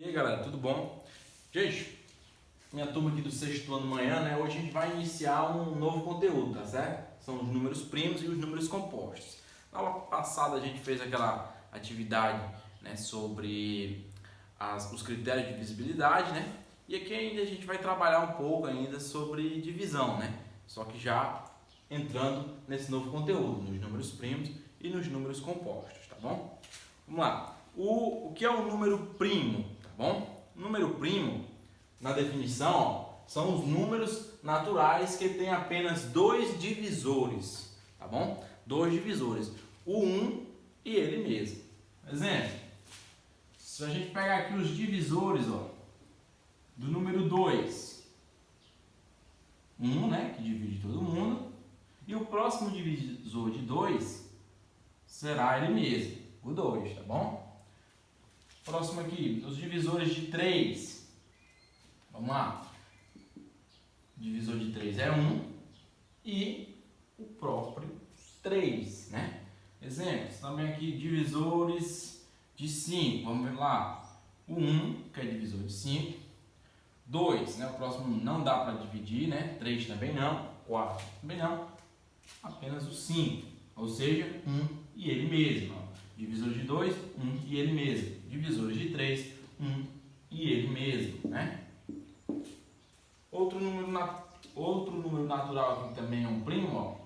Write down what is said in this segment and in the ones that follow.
E aí galera, tudo bom? Gente, minha turma aqui do sexto ano manhã, né? Hoje a gente vai iniciar um novo conteúdo, tá certo? São os números primos e os números compostos. Na aula passada a gente fez aquela atividade, né, sobre os critérios de divisibilidade, né? E aqui ainda a gente vai trabalhar um pouco ainda sobre divisão, né? Só que já entrando nesse novo conteúdo, nos números primos e nos números compostos, tá bom? Vamos lá. O que é um número primo? Bom, número primo, na definição, ó, são os números naturais que têm apenas dois divisores, tá bom? Dois divisores, o 1 e ele mesmo. Exemplo, se a gente pegar aqui os divisores, ó, do número 2, 1, né, que divide todo mundo, e o próximo divisor de 2 será ele mesmo, o 2, tá bom? Próximo aqui, os divisores de 3. Vamos lá. O divisor de 3 é 1 e o próprio 3, né? Exemplos, também aqui divisores de 5. Vamos ver lá. O 1, que é divisor de 5. 2, né? O próximo não dá para dividir, né? 3 também não. 4 também não. Apenas o 5, ou seja, 1 e ele mesmo. Ó. Divisor de 2, 1 e ele mesmo. Divisores de 3, 1 e ele mesmo, né? Outro número natural aqui também é um primo, ó.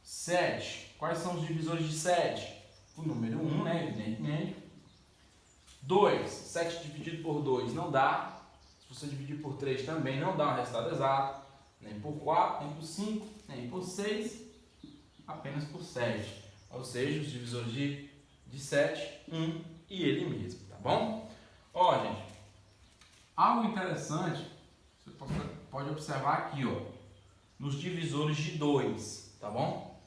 7. Quais são os divisores de 7? O número 1, né? Evidentemente. 2. 7 dividido por 2 não dá. Se você dividir por 3 também não dá um resultado exato. Nem por 4, nem por 5, nem por 6, apenas por 7. Ou seja, os divisores de 7, 1 e ele mesmo, tá bom? Ó, gente, algo interessante, você pode observar aqui, ó, nos divisores de 2, tá bom?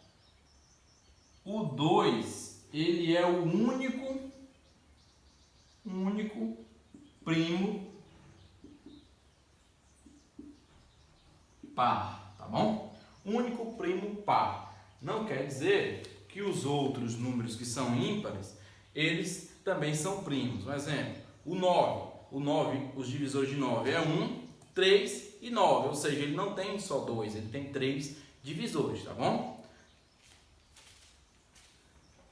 O 2, ele é o único primo par, tá bom? Único primo par. Não quer dizer que os outros números que são ímpares, eles também são primos. Um exemplo, o 9. O 9, os divisores de 9 é 1, 3 e 9. Ou seja, ele não tem só 2, ele tem 3 divisores, tá bom?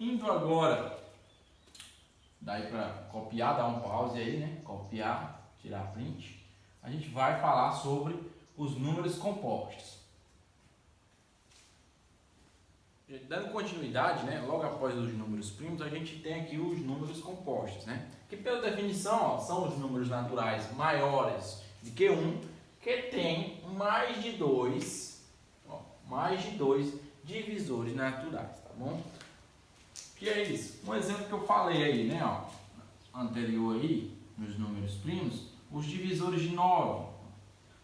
Indo agora, daí para copiar, dar um pause aí, né? Copiar, tirar print. A gente vai falar sobre os números compostos. Dando continuidade, né, logo após os números primos, a gente tem aqui os números compostos, né? Que pela definição, ó, são os números naturais maiores do que 1, que tem mais de 2 divisores naturais, tá bom? Que é isso? Um exemplo que eu falei aí, né, ó, anterior aí, nos números primos, os divisores de 9.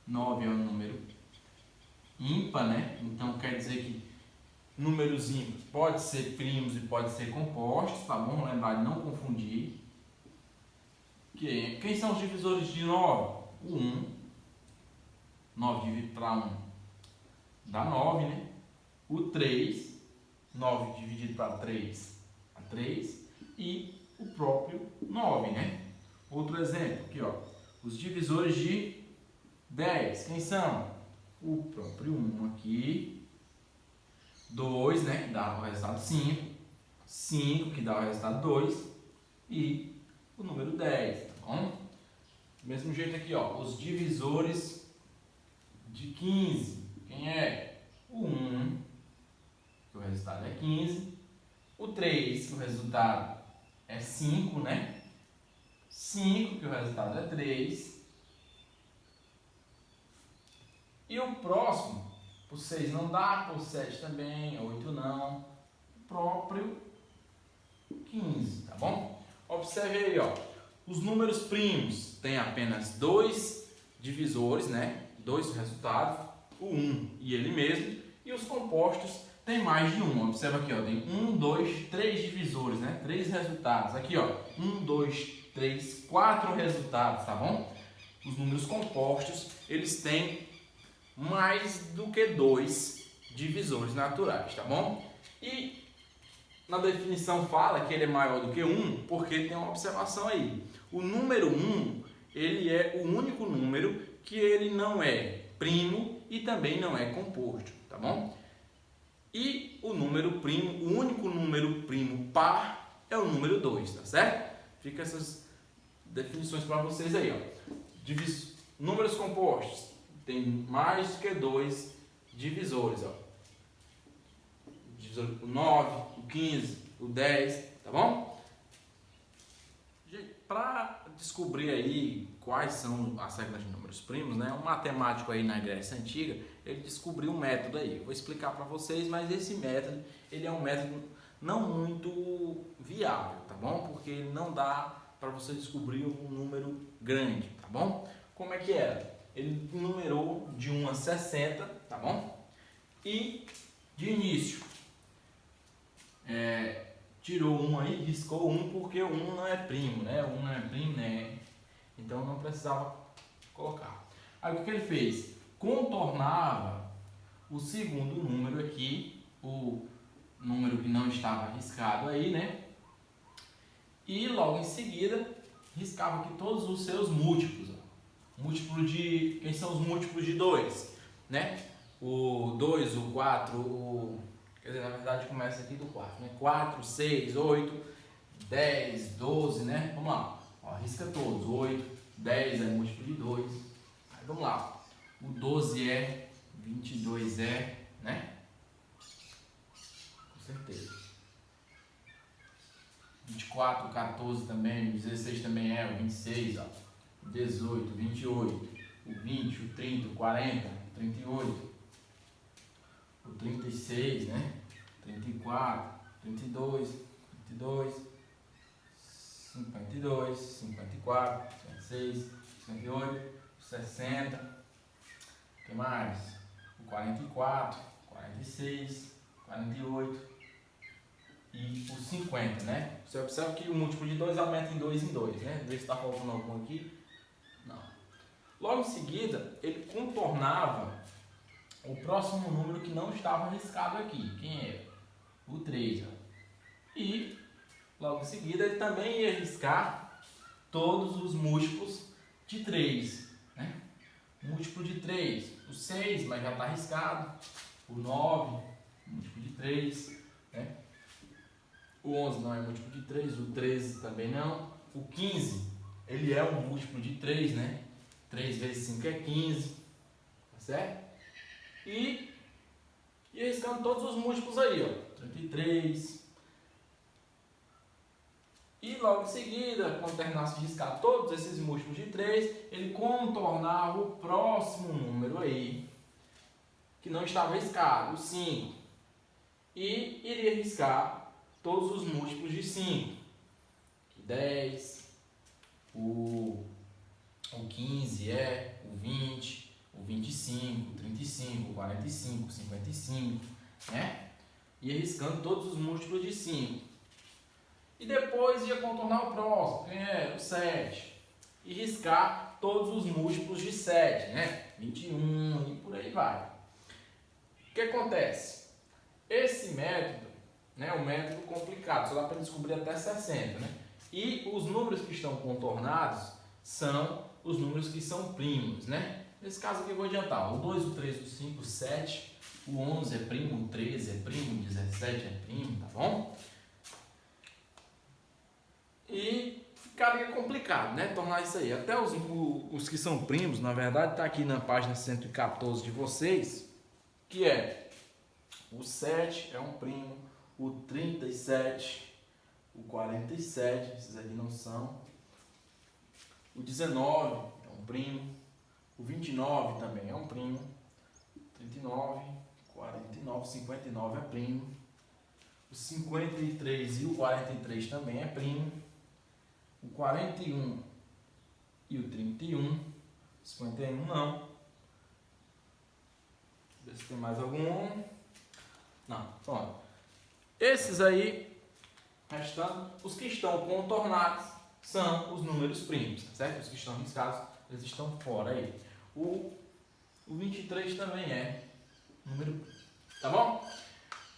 9 é um número ímpar, né? Então quer dizer que números ímpares pode ser primos e pode ser compostos, tá bom? Lembrar de não confundir. Quem são os divisores de 9? O 1. 9 dividido para 1 dá 9, né? O 3. 9 dividido para 3 dá 3. E o próprio 9, né? Outro exemplo aqui, ó. Os divisores de 10. Quem são? O próprio 1 aqui. 2, né, que dá o resultado 5, 5, que dá o resultado 2, e o número 10, tá bom? Do mesmo jeito aqui, ó, os divisores de 15, quem é? O 1, que o resultado é 15, o 3, que o resultado é 5, né? 5, que o resultado é 3, e o próximo, por 6 não dá, por 7 também, 8 não, o próprio 15, tá bom? Observe aí, ó, os números primos têm apenas dois divisores, né? Dois resultados, o 1 e ele mesmo, e os compostos têm mais de um. Observa aqui, ó, tem 1, 2, 3 divisores, né? 3 resultados. Aqui, ó, 1, 2, 3, 4 resultados, tá bom? Os números compostos, eles têm mais do que 2 divisores naturais, tá bom? E na definição fala que ele é maior do que 1, porque tem uma observação aí. O número 1, ele é o único número que ele não é primo e também não é composto, tá bom? E o número primo, o único número primo par é o número 2, tá certo? Fica essas definições para vocês aí, ó. Números compostos tem mais do que 2 divisores, ó. O 9, o 15, o 10, tá bom? Para descobrir aí quais são as regras de números primos, né? Um matemático aí na Grécia Antiga, ele descobriu um método aí. Eu vou explicar para vocês, mas esse método, ele é um método não muito viável, tá bom? Porque ele não dá para você descobrir um número grande, tá bom? Como é que era? Ele numerou de 1 a 60, tá bom? E de início, tirou 1 aí, riscou 1 porque o 1 não é primo, né? O 1 não é primo, né? Então não precisava colocar. Aí o que ele fez? Contornava o segundo número aqui, o número que não estava riscado aí, né? E logo em seguida riscava aqui todos os seus múltiplos. Ó. Múltiplo de... Quem são os múltiplos de 2? Né? O 2, o 4, quer dizer, na verdade começa aqui do 4, né? 4, 6, 8, 10, 12, né? Vamos lá. Ó, risca todos. 8, 10 é múltiplo de 2. Aí vamos lá. O 12 é, 22 é, né? Com certeza. 24, 14 também, 16 também é, o 26, ó. 18, 28, o 20, o 30, o 40, 38, o 36, né? 34, 32, 52, 52, 54, 56, 58, 60, o que mais? O 44, 46, 48 e o 50, né? Você observa que o múltiplo de 2 aumenta em 2 em 2, né? Vê se está faltando algum aqui. Não. Logo em seguida, ele contornava o próximo número que não estava riscado aqui. Quem é? O 3. Ó. E logo em seguida ele também ia riscar todos os múltiplos de 3. Né? Múltiplo de 3, o 6, mas já está riscado. O 9, múltiplo de 3. Né? O 11 não é múltiplo de 3, o 13 também não. O 15, ele é um múltiplo de 3, né? 3 vezes 5 é 15. Tá certo? E riscando todos os múltiplos aí, ó. 33. E logo em seguida, quando terminasse de riscar todos esses múltiplos de 3, ele contornava o próximo número aí, que não estava riscado, o 5. E iria riscar todos os múltiplos de 5. 10, o 15 o 20, o 25, o 35, o 45, o 55, né? Ia riscando todos os múltiplos de 5. E depois ia contornar o próximo, quem é? O 7. E riscar todos os múltiplos de 7, né? 21 e por aí vai. O que acontece? Esse método, né, é um método complicado, só dá para descobrir até 60, né? E os números que estão contornados são os números que são primos, né? Nesse caso aqui eu vou adiantar, o 2, o 3, o 5, o 7, o 11 é primo, o 13 é primo, o 17 é primo, tá bom? E ficaria complicado, né? Tornar isso aí. Até os que são primos, na verdade, está aqui na página 114 de vocês, que é o 7 é um primo, o 37, o 47, esses aqui não são, o 19 é um primo, o 29 também é um primo, 39, 49, 59 é primo, o 53 e o 43 também é primo, o 41 e o 31, 51 não. Ver se tem mais algum. Não, pronto. Esses aí, restando, os que estão contornados são os números primos, tá certo? Os que estão riscados, eles estão fora aí. O 23 também é número, tá bom?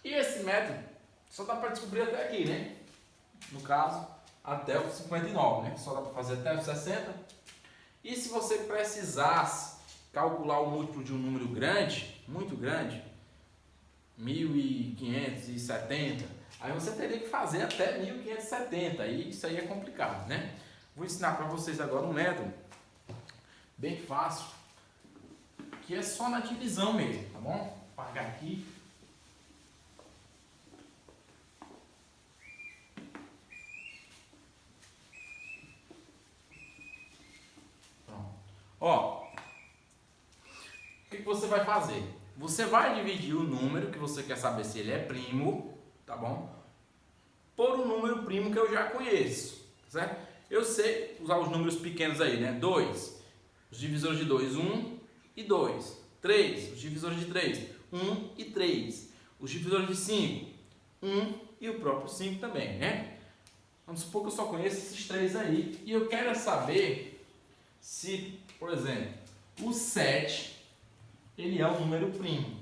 E esse método, Só dá para descobrir até aqui, né? No caso, até o 59, né? Só dá para fazer até o 60. E se você precisasse calcular o múltiplo de um número grande, muito grande, 1570, aí você teria que fazer até 1570, e isso aí é complicado, né? Vou ensinar para vocês agora um método bem fácil, que é só na divisão mesmo, tá bom? Vou apagar aqui. Pronto. Ó, o que você vai fazer? Você vai dividir o número que você quer saber se ele é primo, tá bom? Por um número primo que eu já conheço, certo? Eu sei usar os números pequenos aí, né? 2, os divisores de 2, 1 e 2. 3, os divisores de 3, 1 e 3. Os divisores de 5, 1 e o próprio 5 também, né? Vamos supor que eu só conheço esses três aí. E eu quero saber se, por exemplo, o 7... ele é um número primo,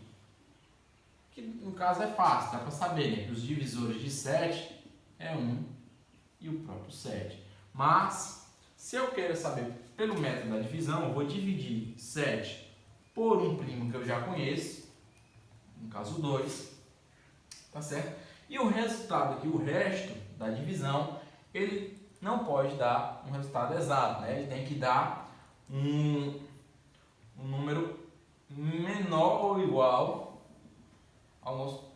que no caso é fácil, dá para saber, né? Que os divisores de 7 é 1 e o próprio 7. Mas, se eu quero saber pelo método da divisão, eu vou dividir 7 por um primo que eu já conheço, no caso 2, tá certo? E o resultado aqui, o resto da divisão, ele não pode dar um resultado exato, né? Ele tem que dar um número menor ou igual ao nosso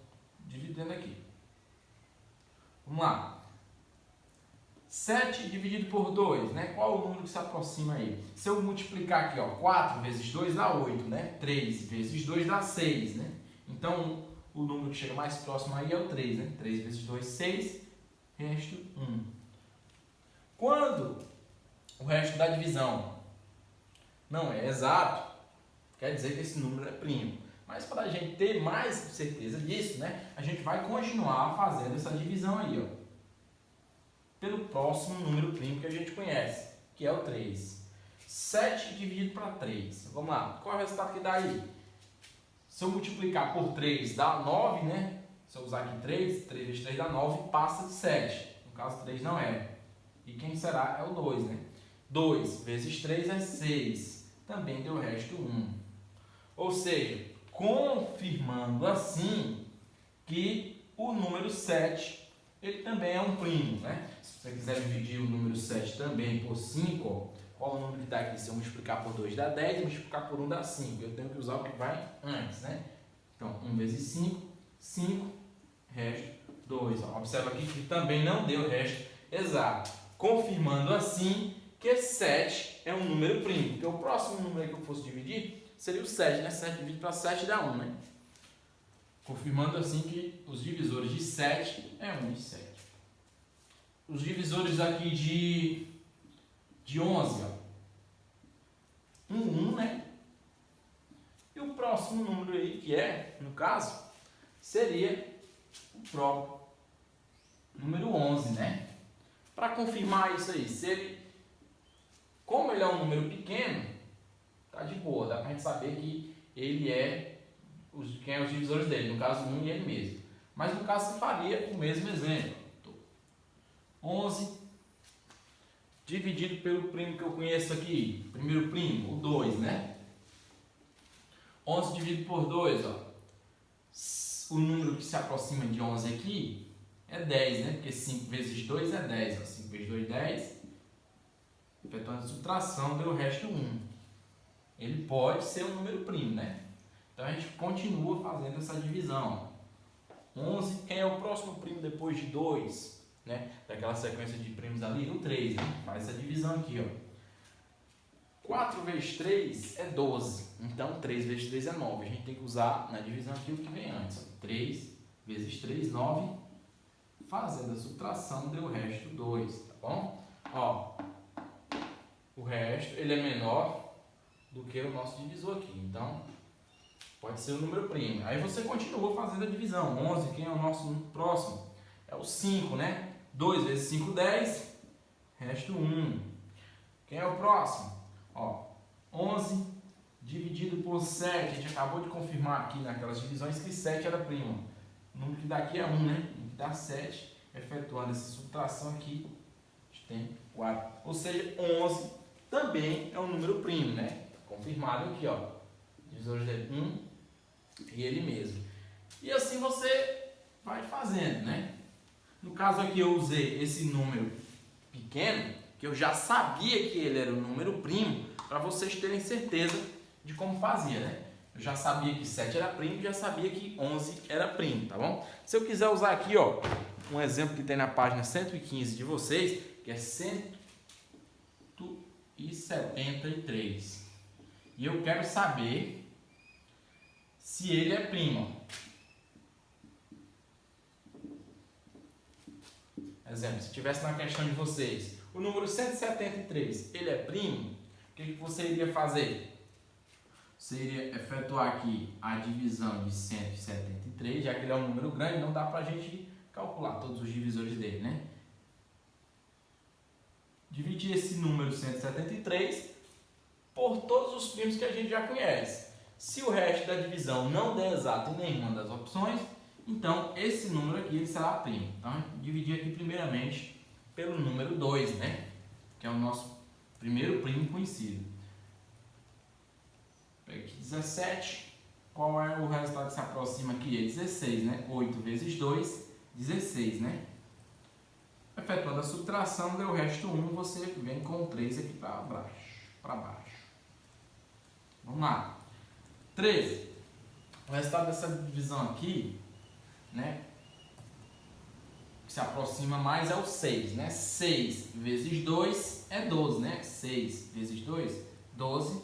dividendo aqui. Vamos lá. 7 dividido por 2, né? Qual o número que se aproxima aí? Se eu multiplicar aqui, ó, 4 vezes 2 dá 8, né? 3 vezes 2 dá 6, né? Então, o número que chega mais próximo aí é o 3, né? 3 vezes 2, 6, resto 1. Quando o resto da divisão não é exato, quer dizer que esse número é primo. Mas para a gente ter mais certeza disso, né, a gente vai continuar fazendo essa divisão aí, ó, pelo próximo número primo que a gente conhece, que é o 3. 7 dividido para 3. Vamos lá, qual é o resultado que dá aí? Se eu multiplicar por 3 dá 9, né? Se eu usar aqui 3 vezes 3 dá 9, passa de 7. No caso, 3 não é. E quem será? É o 2, né? 2 vezes 3 é 6. Também deu o resto 1. Ou seja, confirmando assim que o número 7 ele também é um primo, né? Se você quiser dividir o número 7 também por 5, ó, qual o número que está aqui? Se eu multiplicar por 2 dá 10, e multiplicar por 1 dá 5. Eu tenho que usar o que vai antes, né? Então, 1 vezes 5, 5, resto 2. Ó. Observa aqui que também não deu resto exato. Confirmando assim que 7 é um número primo. Porque o próximo número que eu fosse dividir seria o 7, né? 7 dividido para 7 dá 1, né? Confirmando assim que os divisores de 7 é 1 e 7. Os divisores aqui de 11, ó. 1, né? E o próximo número aí, que é, no caso, seria o próprio número 11, né? Para confirmar isso aí, se ele, como ele é um número pequeno, tá de boa, dá pra gente saber que ele é quem é os divisores dele, no caso 1 e ele mesmo. Mas no caso você faria o mesmo exemplo. 11 dividido pelo primo que eu conheço aqui, primeiro primo, o 2, né? 11 dividido por 2, ó. O número que se aproxima de 11 aqui é 10, né? Porque 5 vezes 2 é 10, ó. 5 vezes 2 é 10. Efetuando a subtração, deu o resto 1. Ele pode ser um número primo, né? Então a gente continua fazendo essa divisão. 11, quem é o próximo primo depois de 2? Né? Daquela sequência de primos ali, o 3, né? Faz essa divisão aqui, ó. 4 vezes 3 é 12. Então 3 vezes 3 é 9. A gente tem que usar na divisão aqui o que vem antes, ó. 3 vezes 3, 9. Fazendo a subtração, deu o resto 2, tá bom? Ó, o resto ele é menor do que o nosso divisor aqui. Então pode ser o número primo. Aí você continua fazendo a divisão. 11, quem é o nosso próximo? É o 5, né? 2 vezes 5, 10. Resto 1. Quem é o próximo? Ó, 11 dividido por 7. A gente acabou de confirmar aqui naquelas divisões que 7 era primo. O número que dá aqui é 1, né? O que dá 7. Efetuando essa subtração aqui, a gente tem 4. Ou seja, 11 também é um número primo, né? Confirmado aqui, ó. Divisores dele 1 e ele mesmo. E assim você vai fazendo, né? No caso aqui eu usei esse número pequeno, que eu já sabia que ele era um número primo, para vocês terem certeza de como fazia, né? Eu já sabia que 7 era primo, já sabia que 11 era primo, tá bom? Se eu quiser usar aqui, ó, um exemplo que tem na página 115 de vocês, que é 173. E eu quero saber se ele é primo. Exemplo, se tivesse na questão de vocês, o número 173, ele é primo, o que você iria fazer? Você iria efetuar aqui a divisão de 173, já que ele é um número grande, não dá para a gente calcular todos os divisores dele, né? Dividir esse número 173 por todos os primos que a gente já conhece. Se o resto da divisão não der exato em nenhuma das opções, então esse número aqui ele será primo. Então, dividir aqui primeiramente pelo número 2, né? Que é o nosso primeiro primo conhecido. Pega aqui 17. Qual é o resultado que se aproxima aqui? É 16, né? 8 vezes 2, 16, né? Efetuando a subtração, deu o resto 1, você vem com o 3 aqui para baixo. Vamos lá. 13. O resultado dessa divisão aqui, né? Que se aproxima mais é o 6, né? 6 vezes 2 é 12, né? 6 vezes 2, 12.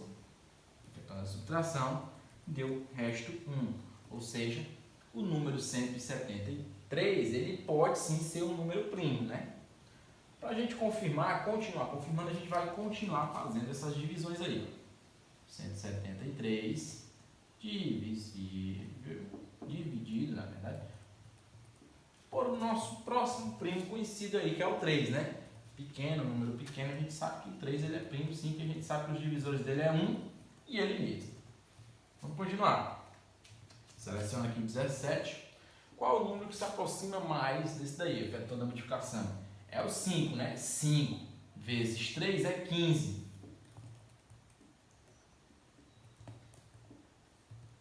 Efetuando a subtração, deu resto 1. Ou seja, o número 173, ele pode sim ser um número primo, né? Para a gente continuar confirmando, a gente vai continuar fazendo essas divisões aí. 173 dividido, na verdade, por o nosso próximo primo conhecido aí, que é o 3, né? Pequeno, número pequeno, a gente sabe que o 3 ele é primo, sim, que a gente sabe que os divisores dele é 1 e ele mesmo. Vamos continuar. Seleciona aqui o 17. Qual o número que se aproxima mais desse daí, efetuando a multiplicação? É o 5, né? 5 vezes 3 é 15.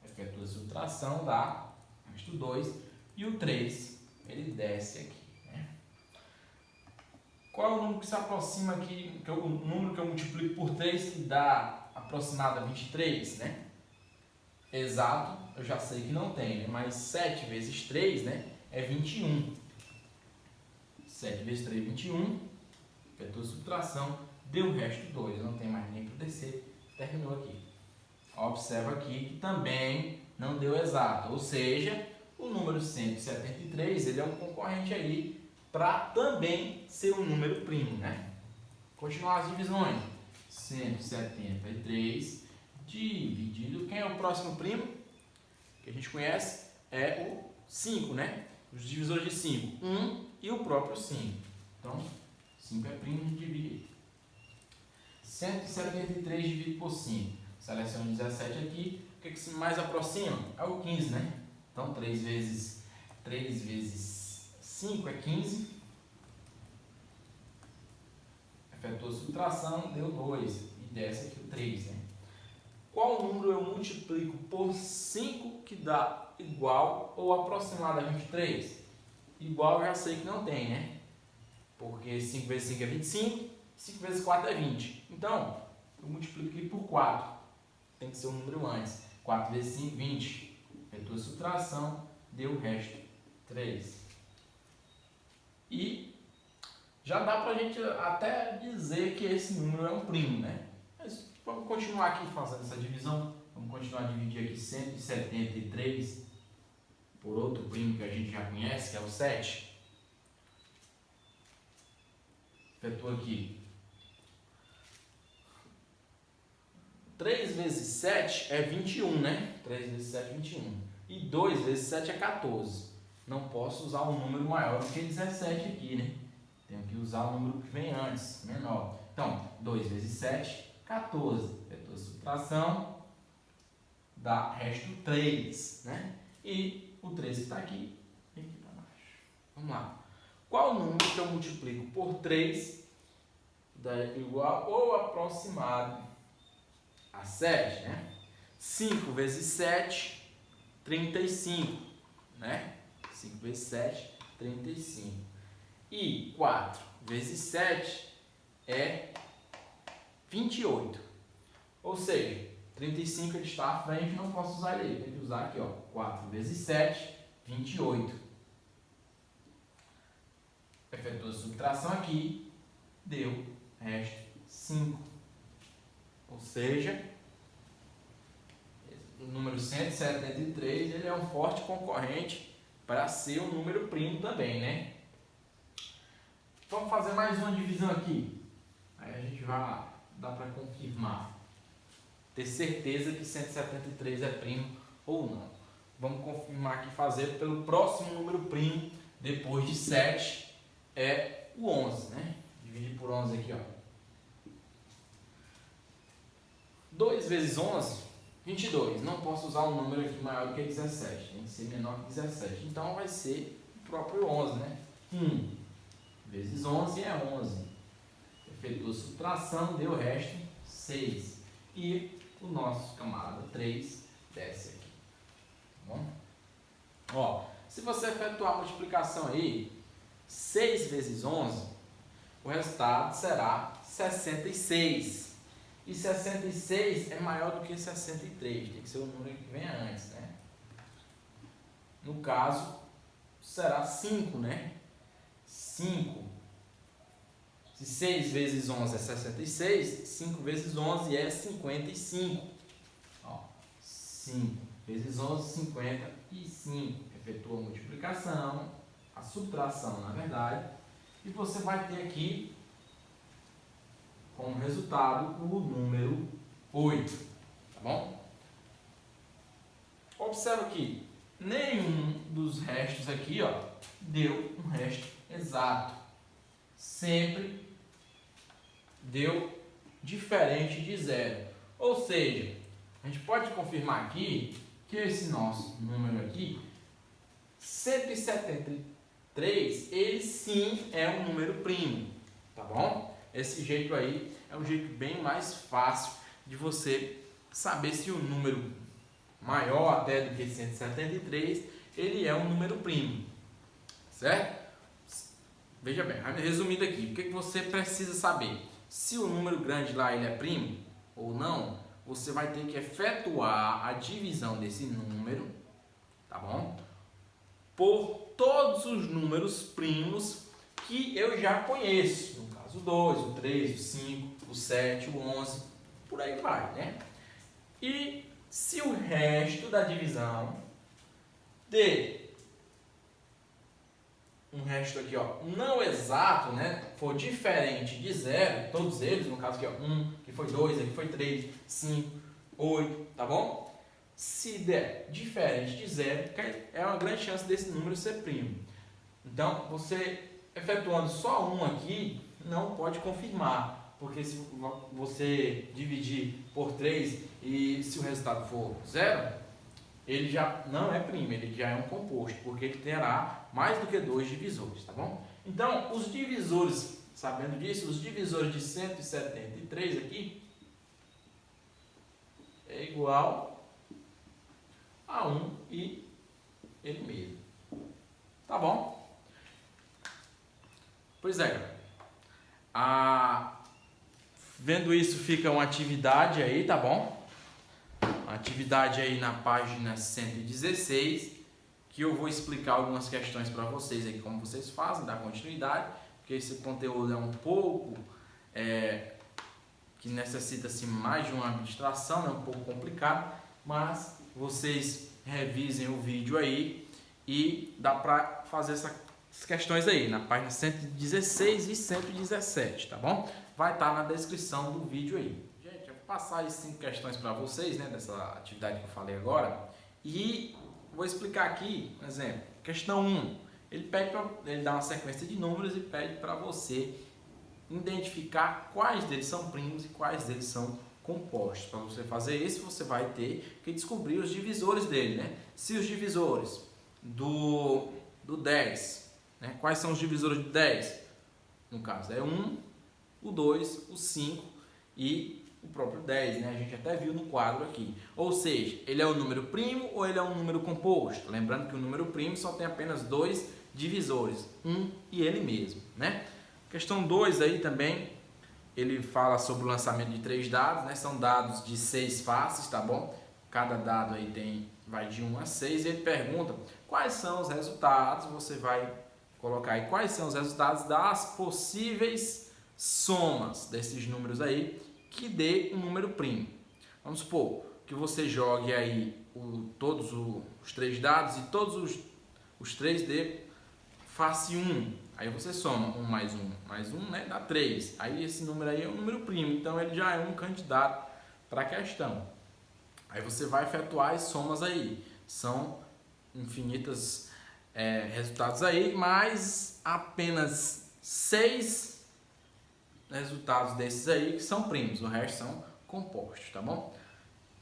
Efetua a subtração, dá resto 2. E o 3, ele desce aqui, né? Qual é o número que se aproxima aqui, que é o número que eu multiplico por 3 que dá aproximado a 23, né? Exato, eu já sei que não tem, né? Mas 7 vezes 3, né, é 21. 7 vezes 3 é 21. Efetua a subtração, deu o resto 2. Não tem mais nem para descer. Terminou aqui. Observa aqui que também não deu exato. Ou seja, o número 173, ele é um concorrente aí para também ser um número primo, né? Continuar as divisões. 173 dividido, quem é o próximo primo? Que a gente conhece é o 5, né? Os divisores de 5, 1 e o próprio 5. Então, 5 é primo, a gente divide. 173 dividido por 5. Seleciono 17 aqui. O que se mais aproxima? É o 15, né? Então, 3 vezes 5 é 15. Efetuou a subtração, deu 2. E desce aqui o 3, né? Qual número eu multiplico por 5 que dá igual ou aproximado a 23? Igual eu já sei que não tem, né? Porque 5 vezes 5 é 25, 5 vezes 4 é 20. Então, eu multiplico aqui por 4. Tem que ser um número antes. 4 vezes 5, 20. Efetua a subtração, deu o resto, 3. E já dá pra gente até dizer que esse número é um primo, né? Mas vamos continuar aqui fazendo essa divisão. Vamos continuar a dividir aqui 173 por outro primo que a gente já conhece, que é o 7. Efetua aqui. 3 vezes 7 é 21, né? 3 vezes 7 é 21. E 2 vezes 7 é 14. Não posso usar um número maior do que 17 aqui, né? Tenho que usar o número que vem antes, menor. Então, 2 vezes 7, 14. Efetua a subtração, dá resto 3, né? E o 3 que está aqui, vem aqui para baixo. Vamos lá. Qual número que eu multiplico por 3 dá igual ou aproximado a 7, né? 5 vezes 7, 35, né? 5 vezes 7, 35. E 4 vezes 7 é 28. Ou seja, 35 ele está à frente, não posso usar ele. Tem que usar aqui, ó. 4 vezes 7, 28. Efetua a subtração aqui, deu resto 5. Ou seja, o número 173 ele é um forte concorrente para ser um número primo também, né? Vamos fazer mais uma divisão aqui. Aí a gente vai lá, dá para confirmar. Ter certeza que 173 é primo ou não. Vamos confirmar aqui, fazer pelo próximo número primo, depois de 7, é o 11, né? Dividir por 11 aqui, ó. 2 vezes 11, 22. Não posso usar um número aqui maior do que 17. Tem que ser menor que 17. Então vai ser o próprio 11, né? 1 vezes 11 é 11. Efetua subtração, deu o resto 6. E o nosso camarada 3 desce aqui. Tá bom? Ó, se você efetuar a multiplicação aí, 6 vezes 11, o resultado será 66. E 66 é maior do que 63. Tem que ser o número que vem antes, né? No caso, será 5, né? 5. Se 6 vezes 11 é 66, 5 vezes 11 é 55. Ó, 5 vezes 11, 55. Efetua a multiplicação, a subtração, na verdade. E você vai ter aqui, como resultado, o número 8. Tá bom? Observa aqui, nenhum dos restos aqui, ó, deu um resto exato. Sempre deu diferente de zero. Ou seja, a gente pode confirmar aqui que esse nosso número aqui, 173, ele sim é um número primo. Tá bom? Esse jeito aí é um jeito bem mais fácil de você saber se o número maior até do que 173, ele é um número primo. Certo? Veja bem, resumindo aqui, o que você precisa saber? Se o número grande lá ele é primo ou não, você vai ter que efetuar a divisão desse número, tá bom? Por todos os números primos que eu já conheço. No caso, o 2, o 3, o 5, o 7, o 11, por aí vai, né? E se o resto da divisão de um resto aqui, ó, não exato, né, for diferente de zero, todos eles, no caso aqui, ó, 1, que foi 2, aqui foi 3, 5, 8, tá bom? Se der diferente de zero, é uma grande chance desse número ser primo. Então, você efetuando só um aqui, não pode confirmar, porque se você dividir por 3 e se o resultado for zero, ele já não é primo, ele já é um composto, porque ele terá mais do que 2 divisores, tá bom? Então, os divisores, sabendo disso, os divisores de 173 aqui é igual a 1 e ele mesmo. Tá bom? Pois é, galera. Vendo isso, fica uma atividade aí, tá bom? Uma atividade aí na página 116, que eu vou explicar algumas questões para vocês aí, como vocês fazem, dar continuidade, porque esse conteúdo é um pouco, que necessita-se mais de uma abstração, é um pouco complicado, mas vocês revisem o vídeo aí e dá para fazer essas questões aí, na página 116 e 117, tá bom? Vai estar na descrição do vídeo aí. Gente, eu vou passar as 5 questões para vocês, né, dessa atividade que eu falei agora, e vou explicar aqui, por exemplo, questão 1, ele dá uma sequência de números e pede para você identificar quais deles são primos e quais deles são compostos. Para você fazer isso, você vai ter que descobrir os divisores dele, né? Se os divisores do 10 né? Quais são os divisores de 10? No caso é 1, o 2, o 5 e o próprio 10, né? A gente até viu no quadro aqui. Ou seja, ele é um número primo ou ele é um número composto? Lembrando que o número primo só tem apenas dois divisores, 1 e ele mesmo, né? Questão 2 aí também, ele fala sobre o lançamento de 3 dados, né? São dados de 6 faces, tá bom? Cada dado aí vai de 1 a 6 e ele pergunta quais são os resultados, você vai colocar aí quais são os resultados das possíveis somas desses números aí que dê um número primo. Vamos supor que você jogue aí todos os 3 dados e todos os 3 dê face 1. Aí você soma 1 mais 1, né, dá 3. Aí esse número aí é um número primo, então ele já é um candidato para a questão. Aí você vai efetuar as somas aí. São infinitas resultados aí, mas apenas 6 resultados desses aí que são primos, o resto são compostos, tá bom?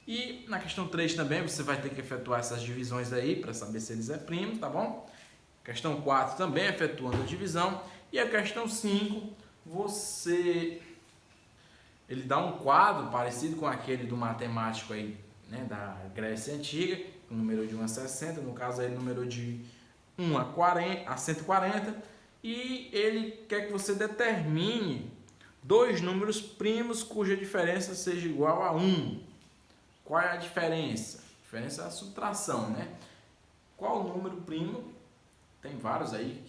E na questão 3 também você vai ter que efetuar essas divisões aí para saber se eles é primos, tá bom? Questão 4 também efetuando a divisão. E a questão 5, ele dá um quadro parecido com aquele do matemático aí, né, da Grécia Antiga, o número de 1 a 60, no caso aí o número de 1 a 140, e ele quer que você determine dois números primos cuja diferença seja igual a 1. Qual é a diferença? A diferença é a subtração, né? Qual número primo? Tem vários aí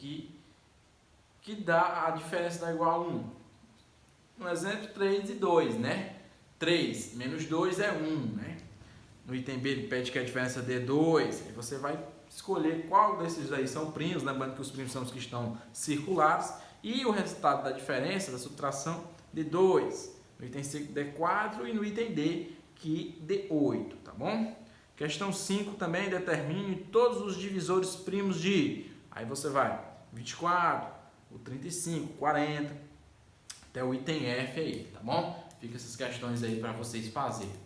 que dá a diferença da igual a 1. No exemplo, 3 e 2, né? 3 menos 2 é 1, né? No item B ele pede que a diferença dê 2. Aí você vai escolher qual desses aí são primos, lembrando que os primos são os que estão circulares. E o resultado da diferença, da subtração, dê 2. No item C dê 4 e no item D que dê 8, tá bom? Questão 5 também, determine todos os divisores primos de... Aí você vai 24, o 35, 40, até o item F aí, tá bom? Fica essas questões aí para vocês fazerem.